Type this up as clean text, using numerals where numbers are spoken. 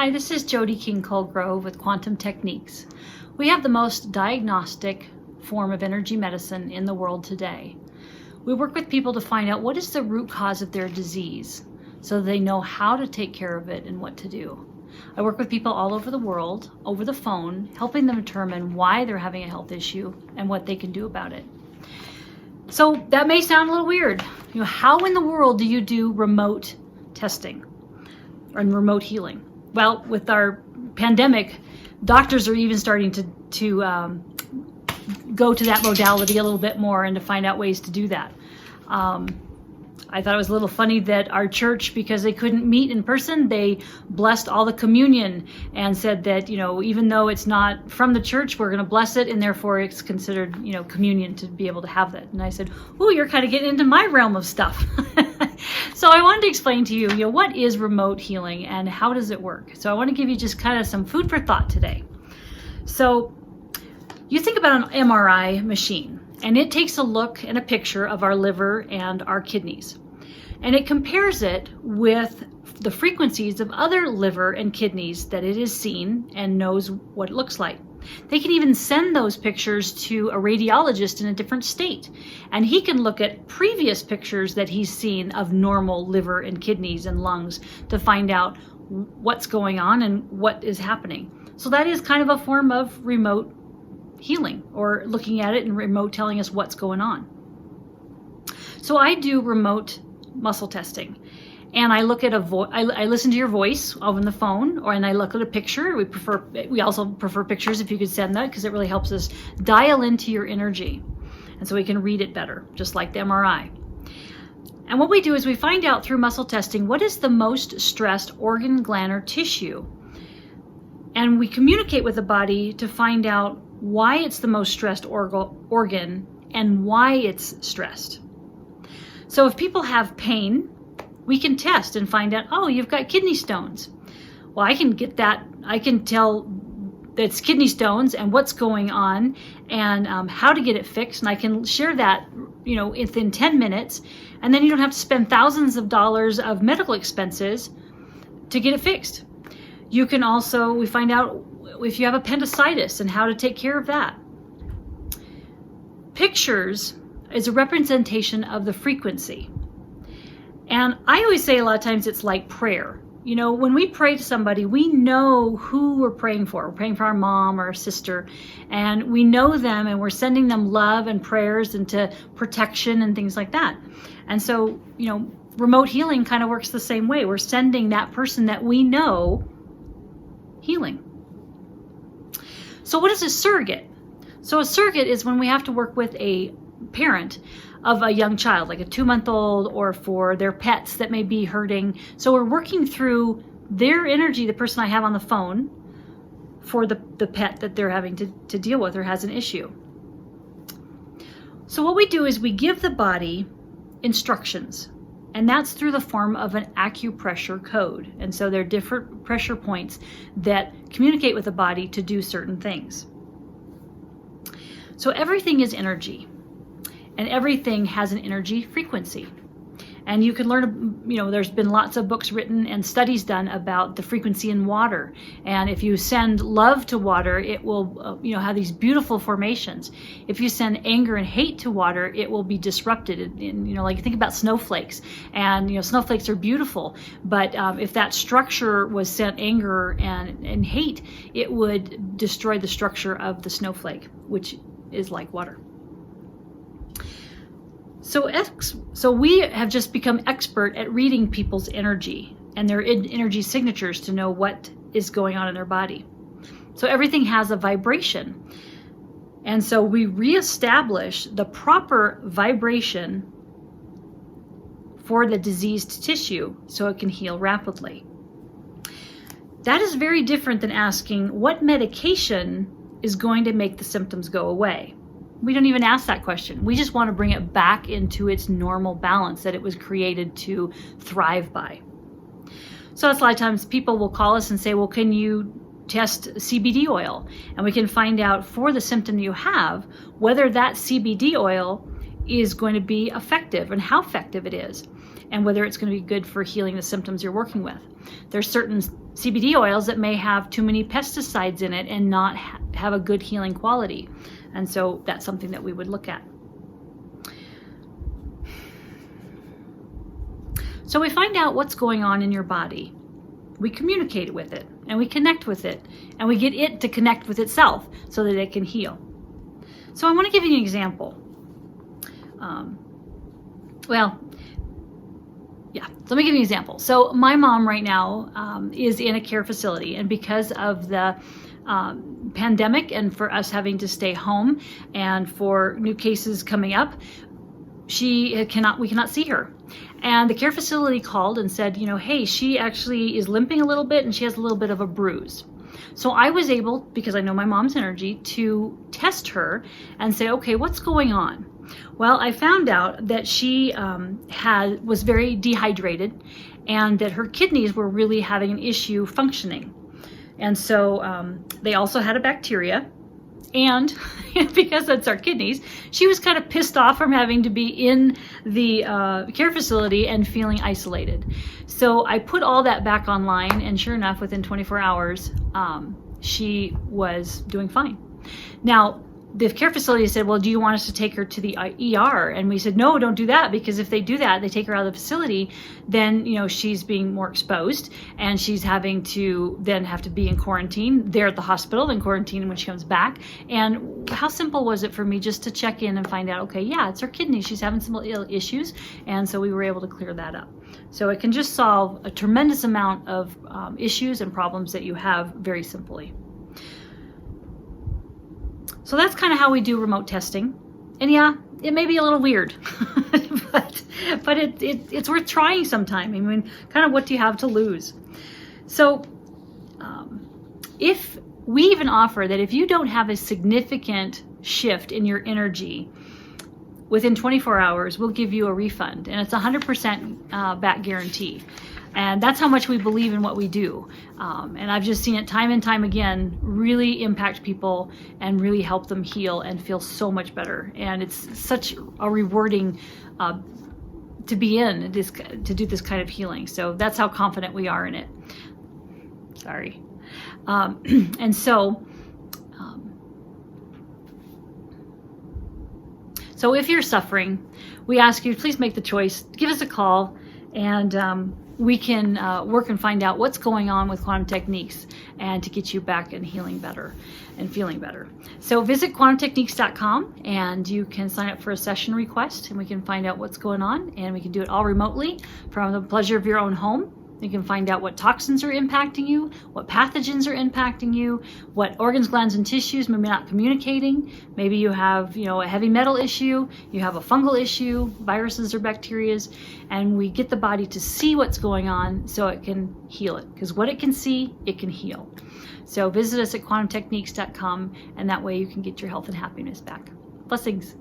Hi, this is Jody Colegrove with Quantum Techniques. We have the most diagnostic form of energy medicine in the world today. We work with people to find out what is the root cause of their disease so they know how to take care of it and what to do. I work with people all over the world, over the phone, helping them determine why they're having a health issue and what they can do about it. So that may sound a little weird. How in the world do you do remote testing and remote healing? Well, with our pandemic, doctors are even starting to go to that modality a little bit more and to find out ways to do that. I thought it was a little funny that our church, because they couldn't meet in person, they blessed all the communion and said that, even though it's not from the church, we're going to bless it, and therefore it's considered, communion to be able to have that. And I said, oh, you're kind of getting into my realm of stuff. So I wanted to explain to you, what is remote healing and how does it work? So I want to give you just kind of some food for thought today. So you think about an MRI machine, and it takes a look and a picture of our liver and our kidneys. And it compares it with the frequencies of other liver and kidneys that it has seen and knows what it looks like. They can even send those pictures to a radiologist in a different state. And he can look at previous pictures that he's seen of normal liver and kidneys and lungs to find out what's going on and what is happening. So that is kind of a form of remote healing, or looking at it and remote telling us what's going on. So I do remote muscle testing, and I look at I listen to your voice over the phone, and I look at a picture. We also prefer pictures if you could send that, because it really helps us dial into your energy, and so we can read it better, just like the MRI. And what we do is we find out through muscle testing what is the most stressed organ, gland, or tissue, and we communicate with the body to find out why it's the most stressed organ and why it's stressed. So if people have pain, we can test and find out, oh, you've got kidney stones. Well, I can get that. I can tell that it's kidney stones and what's going on and how to get it fixed. And I can share that, within 10 minutes. And then you don't have to spend thousands of dollars of medical expenses to get it fixed. You can also, we find out if you have appendicitis and how to take care of that. Pictures is a representation of the frequency. And I always say a lot of times it's like prayer. When we pray to somebody, we know who we're praying for. We're praying for our mom or our sister, and we know them, and we're sending them love and prayers and to protection and things like that. And so, remote healing kind of works the same way. We're sending that person that we know healing. So what is a surrogate? So a surrogate is when we have to work with a parent of a young child, like a 2-month-old, or for their pets that may be hurting. So we're working through their energy, the person I have on the phone, for the pet that they're having to deal with or has an issue. So what we do is we give the body instructions, and that's through the form of an acupressure code. And so there are different pressure points that communicate with the body to do certain things. So everything is energy, and everything has an energy frequency. And you can learn, there's been lots of books written and studies done about the frequency in water. And if you send love to water, it will, have these beautiful formations. If you send anger and hate to water, it will be disrupted. And, like think about snowflakes. And, snowflakes are beautiful. But if that structure was sent anger and hate, it would destroy the structure of the snowflake, which is like water. So we have just become expert at reading people's energy and their energy signatures to know what is going on in their body. So everything has a vibration. And so we reestablish the proper vibration for the diseased tissue so it can heal rapidly. That is very different than asking what medication is going to make the symptoms go away. We don't even ask that question. We just want to bring it back into its normal balance that it was created to thrive by. So that's a lot of times people will call us and say, well, can you test CBD oil? And we can find out for the symptom you have, whether that CBD oil is going to be effective and how effective it is, and whether it's going to be good for healing the symptoms you're working with. There's certain CBD oils that may have too many pesticides in it and not have a good healing quality. And so that's something that we would look at. So we find out what's going on in your body. We communicate with it, and we connect with it, and we get it to connect with itself so that it can heal. So I want to give you an example. Let me give you an example. So my mom right now is in a care facility, and because of the pandemic and for us having to stay home and for new cases coming up, we cannot see her. And the care facility called and said, hey, she actually is limping a little bit and she has a little bit of a bruise. So I was able, because I know my mom's energy, to test her and say, okay, what's going on? Well, I found out that she was very dehydrated and that her kidneys were really having an issue functioning. And so they also had a bacteria. And because that's our kidneys, she was kind of pissed off from having to be in the care facility and feeling isolated. So I put all that back online, and sure enough, within 24 hours, she was doing fine. Now, the care facility said, well, do you want us to take her to the ER? And we said, no, don't do that, because if they do that, they take her out of the facility, then, she's being more exposed and she's having to be in quarantine there at the hospital, then quarantine when she comes back. And how simple was it for me just to check in and find out, okay, yeah, it's her kidney. She's having some issues. And so we were able to clear that up. So it can just solve a tremendous amount of issues and problems that you have very simply. So that's kind of how we do remote testing. And yeah, it may be a little weird, but it's worth trying sometime. I mean, kind of what do you have to lose? So if we even offer that if you don't have a significant shift in your energy within 24 hours, we'll give you a refund. And it's 100% back guarantee. And that's how much we believe in what we do. And I've just seen it time and time again really impact people and really help them heal and feel so much better. And it's such a rewarding to be in this, to do this kind of healing. So that's how confident we are in it. Sorry. And so if you're suffering, we ask you, please make the choice, give us a call, and we can work and find out what's going on with quantum techniques and to get you back and healing better and feeling better. So visit quantumtechniques.com and you can sign up for a session request, and we can find out what's going on, and we can do it all remotely from the pleasure of your own home. You can find out what toxins are impacting you, what pathogens are impacting you, what organs, glands, and tissues maybe not communicating. Maybe you have, a heavy metal issue, you have a fungal issue, viruses or bacteria, and we get the body to see what's going on so it can heal it. Because what it can see, it can heal. So visit us at quantumtechniques.com, and that way you can get your health and happiness back. Blessings.